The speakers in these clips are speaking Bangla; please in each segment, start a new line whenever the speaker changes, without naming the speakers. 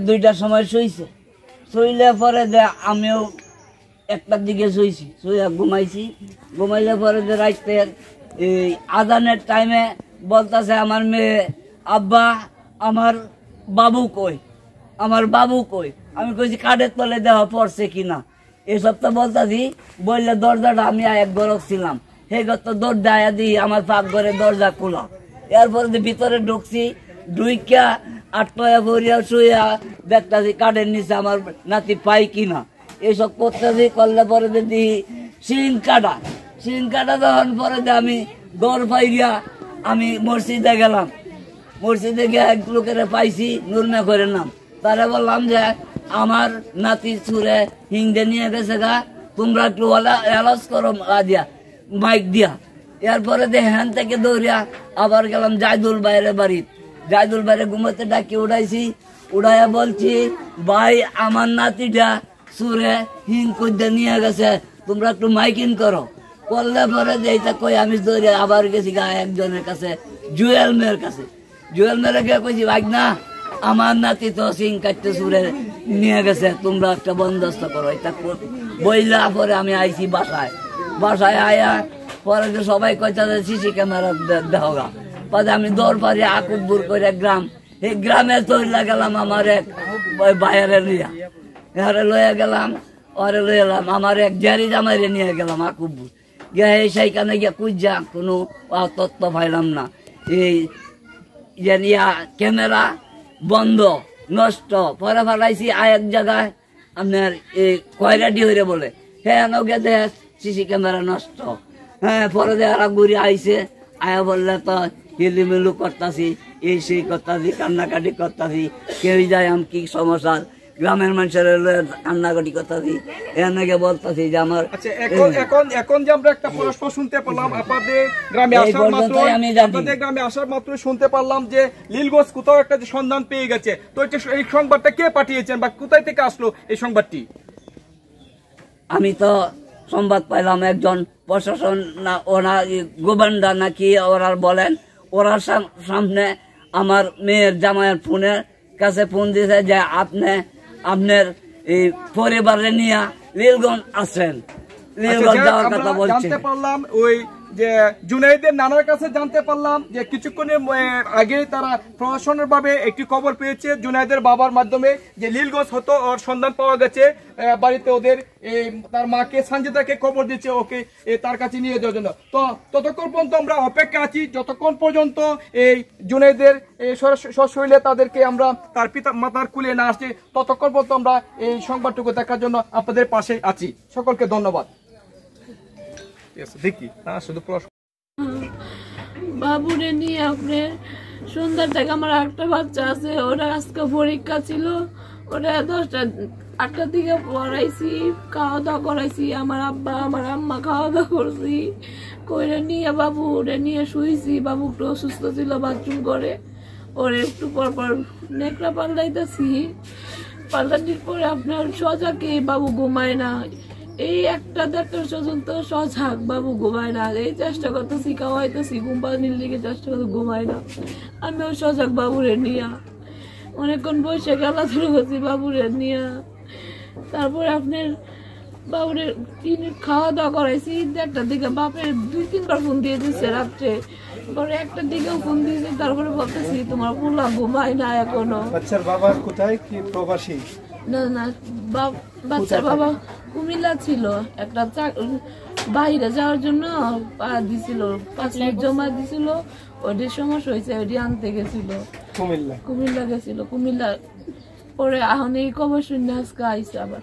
দুইটার সময় শুইছে, শুইলে পরে যে আমিও একটার দিকে শুইছি, শুয়ে ঘুমাইছি। ঘুমাইলে পরে যে রাইতে এই আজানের টাইমে বলতেছে আমার মেয়ে, আব্বা আমার বাবু কই, আমার বাবু কই। আমি কইছি কাঠের তলে দেওয়া পড়ছে কিনা, এসব তো বলতেছি। বললে দরজাটা আমি এক ঘরক ছিলাম, সেই ঘর তো দরজা আয়া দিই আমার পাক ঘরে দরজা খোলা। এরপরে ভিতরে ঢুকছি, ঢুইকা আটয়া ভরিয়া শুইয়া দেখতেছি কাঠের নিচে আমার নাতি পাই কিনা। এইসব করতেছি, করলে পরে দেখি শিং কাটা তখন পরে আমি দৌড় পাইয়া আমি মসজিদে গেলাম। মসজিদে গিয়ে এক লোকের পাইছি, নুরমে করে নাম। তারা বললাম যে আমার নাতি চুরে হিংদে নিয়ে গেছে গা, তোমরা একটু এলাজ করো দিয়া মাইক দিয়া। এরপরে হ্যান থেকে দৌড়িয়া আবার গেলাম জায়দুল বাইরের বাড়ি। জায়দুল বাইরে ঘুমাতে ডাকি উঠাইছি, উড়াইয়া বলছি ভাই আমার নাতিটা চুরে হিং কুদ্দে নিয়ে গেছে, তোমরা একটু মাইকিং করো। করলে পরে যে এটা কই আমি দৌড়ে আবার গেছি গা একজনের কাছে, জুয়েল মেয়ের কাছে। জুয়েল মেয়ের গিয়ে কইছি ভাই না, আমার নাতি তো সিং কাটতে চুরে নিয়ে গেছে, তোমরা একটা বন্দোবস্ত করো। এটা বইলা পরে আমি আইছি বাসায় আয়া পরে যে সবাই কইতা সিসি ক্যামেরা দেওয়া। পরে আমি দৌড় পারি আকুবপুর করে গ্রাম, এই গ্রামে তৈরি গেলাম আমার এক বাইরে লইয়া গেলাম, ওরে লইয়া গেলাম আমার এক জারি জামাইরে নিয়ে গেলাম আকুবপুর গিয়ে। সেইখানে গিয়ে কুইজা কোনো তত্ত্ব পাইলাম না। এই ক্যামেরা বন্ধ নষ্ট, পরে ফেলাইছি এক জায়গায় আপনার এই কয়রাটি হইরে বলে, হ্যাঁ নৌকে দেখ সিসি ক্যামেরা নষ্ট। হ্যাঁ পরে দেখারা ঘুরে আইসে, আয়া বললে তো হিলিমিলু করতাছি, এই সেই করতাছি, কান্নাকাটি করতাছি, কেউ যায় আমি কি সমস্যা, গ্রামের মানুষের কান্নাকাটি করতাছি, এনাকে বলতাছি যে আমার।
এখন যে আমরা একটা প্রশ্ন শুনতে পেলাম আপনাদের গ্রামে আসার মাত্র শুনতে পারলাম যে লীলগঞ্জ কোথাও একটা যে সন্ধান পেয়ে গেছে, তো এই সংবাদটা কে পাঠিয়েছেন বা কোথায় থেকে আসলো এই সংবাদটি?
আমি তো সংবাদ পাইলাম একজন প্রশাসন না, ওরা গোবান্ডা নাকি ওরা বলেন, ওরা সামনে আমার মেয়ের জামাইয়ের ফোনের কাছে ফোন দিয়েছে যে আপনার এই পরিবারে নিয়ে লীলগঞ্জ আসেন, লীলগঞ্জ যাওয়ার কথা বলছে।
জানতে পারলাম ওই যে জুনাইদের নানার কাছে জানতে পারলাম যে কিছুক্ষণের আগে তারা প্রশাসনের ভাবে একটি খবর পেয়েছে জুনাইদের বাবার মাধ্যমে যে লীলগঞ্জ হতো ওর সন্ধান পাওয়া গেছে বাড়িতে। ওদের তার মাকে সঞ্জিতাকে খবর দিচ্ছে ওকে তার কাছে নিয়ে যাওয়ার জন্য। তো ততক্ষণ পর্যন্ত আমরা অপেক্ষা আছি, যতক্ষণ পর্যন্ত এই জুনাইদের সশরীরে তাদেরকে আমরা তার পিতা মাতার কুলে না আসছে, ততক্ষণ পর্যন্ত আমরা এই সংবাদটুকু দেখার জন্য আপনাদের পাশে আছি। সকলকে ধন্যবাদ। দেখি না শুধু
বাবুরে নিয়ে আপনার সন্ধ্যার থেকে আমার একটা বাচ্চা আছে, ওরা আজকে পরীক্ষা ছিল, ওরা 8টার দিকে পড়াইছি, খাওয়া দাওয়া করাইছি, আমার আব্বা আমার আম্মা খাওয়া দাওয়া করছি করে নিয়ে বাবুরে নিয়ে শুইছি। বাবু একটু অসুস্থ ছিল, বাথরুম করে ওরে একটু পর নেকড়া পাল্টাইতেছি, পাল্টানির পরে আপনার সজাকে বাবু ঘুমায় না, এই 1-1.5 পর্যন্ত সজাগ বাবু ঘুমায় না। এই চেষ্টা করতেছি, খাওয়াইতেছি, ঘুম পানির দিকে চেষ্টা করতে ঘুমায় না। আমিও সজাগ বাবুরে নিয়ে অনেকক্ষণ বসে খেলাধুলো করছি বাবুরে নিয়ে। তারপরে আপনার বাবুরে খাওয়া দাওয়া করাইছি 1টার দিকে। বাপের 2-3 বার ফোন দিয়ে দিচ্ছে রাত্রে, পরে 1টার দিকেও ফোন দিয়েছে। তারপরে বলতেছি তোমার পোলা ঘুমায় না এখনো।
বাচ্চার বাবা কোথায়, কি প্রবাসী?
না বাচ্চার বাবা কুমিল্লা ছিল, একটা বাইরে যাওয়ার জন্য দিছিল, 5 লাখ জমা দিছিল, ওটির সমস্যা হয়েছে, ওটি আনতে গেছিল কুমিল্লা গেছিল। কুমিল্লা পরে এখন এই খবর শুনে আজকে আইসে আবার।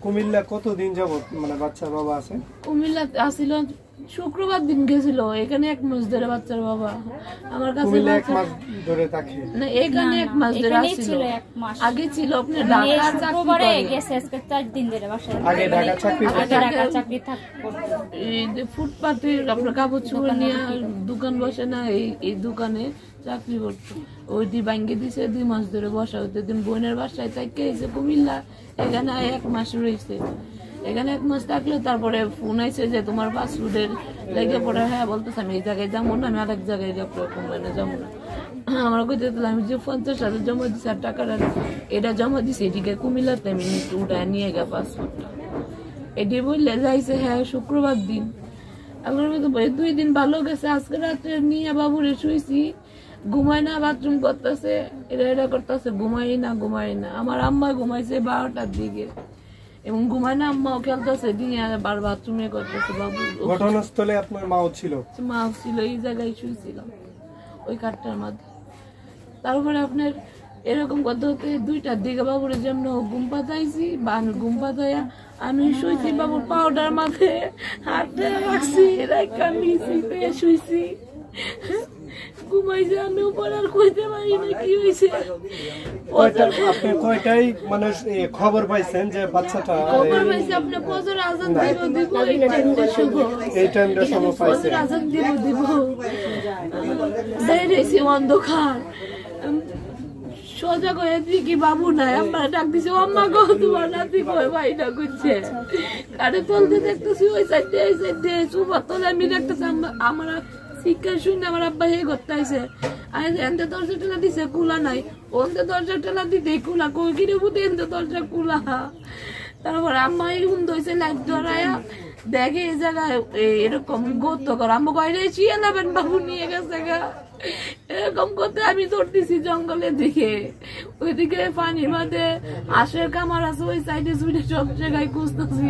কুমিল্লা কতদিন যাবত মানে বাচ্চার বাবা আছে?
কুমিল্লা আসিল শুক্রবার দিন গেছিল, এখানে 1 মাস ধরে বাচ্চার বাবা আমার কাছে।
না এখানে
1 মাস ধরে আসছিল, আগে ছিল আপনার ঢাকা চাকরি ফুটপাতে আপনার কাপড় চোপড় নিয়ে দোকান বসে না, এই দোকানে চাকরি করতো। ওইটি ভাঙ্গে দিছে, 2 মাস ধরে বসা হতো। দিন বোনের বাসায় থেকে এসে কুমিল্লা, এখানে 1 মাস রয়েছে। এখানে 1 মাস থাকলে তারপরে ফোন আইছে যে তোমার পাসপোর্টের লেগে পড়ে হ্যাঁ বলতেছে আমি এই জায়গায় যাবো না, আমি আরেক জায়গায় মানে যাবো না। আমার কইতে আমি যে 50,000 জমা দিচ্ছি আর টাকাটা এটা জমা দিছি এদিকে কুমিল্লাতে আমি উঠায় নিয়ে গে পাসপোর্টটা এটি বললে যাইছে হ্যাঁ শুক্রবার দিন। এখন 2 দিন ভালো গেছে, আজকে রাত্রে নিয়ে বাবুরে শুয়েছি, ঘুমায় না, বাথরুম করতেছে, এটা করতেছে, ঘুমাই না। আমার আম্মা ঘুমাইছে 12টার দিকে এবং ঘুমায় না, আম্মাও খেলতেছে দিয়ে বার বাথরুমে করতেছে। বাবু
ঘটনাস্থলে আপনার মাও ছিল?
মাও ছিল, এই জায়গায় শুয়েছিলাম ওই কাঠটার মাঝে। তারপরে আপনার এরকম কথা হতে 2টার দিকে বাবুরে যেমন ঘুম পাতাইছি বা ঘুম পাতাইয়া আমি শুয়েছি, বাবুর পাউডার মাথায় হাতে রাখছি, শুয়েছি, ঘুমাইছে। আমি উপর আর কইতে পারি না কি হয়েছে।
আপনি কয়টাই মানুষ খবর পাইছেন যে বাচ্চাটা?
খবর পাইছি আপনার ফজর আজান দিব
এই টাইমটা সময় পাইছে,
ফজর আজান দিব দাঁড়িয়েছি অন্ধকার, সোজা করে দেখি বাবু নাই, আমরা ডাক দিছি আম্মা গো তোমার নাতি কই ভাইটা করছে, কারে তুলতে দেখতেছি ওই সাইডে সুপার তলে আমি দেখতেছি আমার শিক্ষা শুনে আমার আব্বা হে করতে আইসে, এনতে দরজা টেলা দিছে কুলা নাই, ওনতে দরজা টেলা দিতে কুলা কই কিনে বুঝে এনতে দরজা কুলা। তারপর আম্মা হুন্দ হয়েছে লাইট ধরায়া দেখে এই জায়গায় এরকম গত কর আম্মা কয়রে চিয়ে নেবেন বাবু নিয়ে গেছে গা, এরকম করতে আমি দৌড়তেছি জঙ্গলের দিকে, ওইদিকে পানির মাঝে আশের কামার আছে ওই সাইডে সুইডে সব জায়গায় খুঁজতেছি,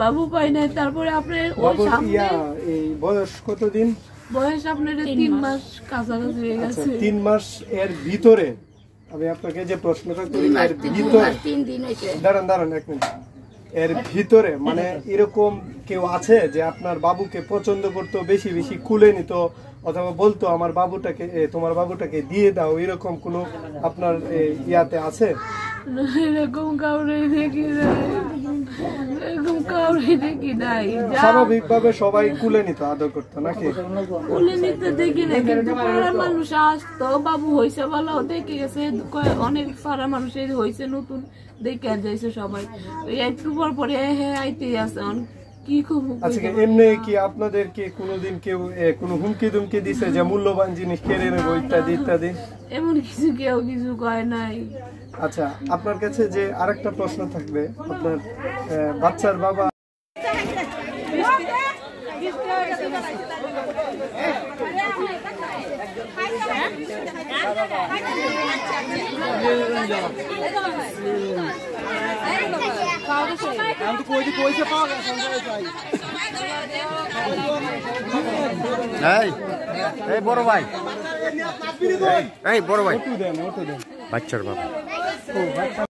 বাবু পাই নাই। তারপরে আপনার ওই সামনে
বয়স কতদিন?
বয়স আপনার 3 মাস কাছাকাছি হয়ে গেছে।
3 মাস এর ভিতরে আমি আপনাকে যে প্রশ্নটা করি, এর ভিতরে দাঁড়ান 1 মিনিট, এর ভিতরে মানে এরকম কেউ আছে যে আপনার বাবুকে পছন্দ করতো, বেশি বেশি কুলে নিত অথবা বলতো আমার বাবুটাকে তোমার বাবুটাকে দিয়ে দাও, এরকম কোন আপনার ইয়াতে আছে?
এরকম কাউরে দেখি নাই,
স্বাভাবিক ভাবে সবাই কুলে নিত, আদর করতো নাকি?
কুলে নিতে দেখি না, কিন্তু পাড়ার মানুষ আসতো, বাবু হয়েছে বলো দেখে গেছে, অনেক পাড়ার মানুষ হয়েছে নতুন দেখে যাইছে সবাই, একটু পর পরে হ্যাঁ আইতেই আছে। কি খুব
আচ্ছা, এমনি কি আপনাদের কি কোনোদিন কেউ কোনো হুমকি দুমকি দিছে যে মূল্যবান জিনিস কেড়ে নেবো ইত্যাদি ইত্যাদি?
এমন কেউ কিছু কয় নাই।
আচ্ছা, আপনার কাছে যে আরেকটা প্রশ্ন থাকবে, আপনার বাচ্চার বাবা
এই বড় ভাই, বাচ্চার বাবা।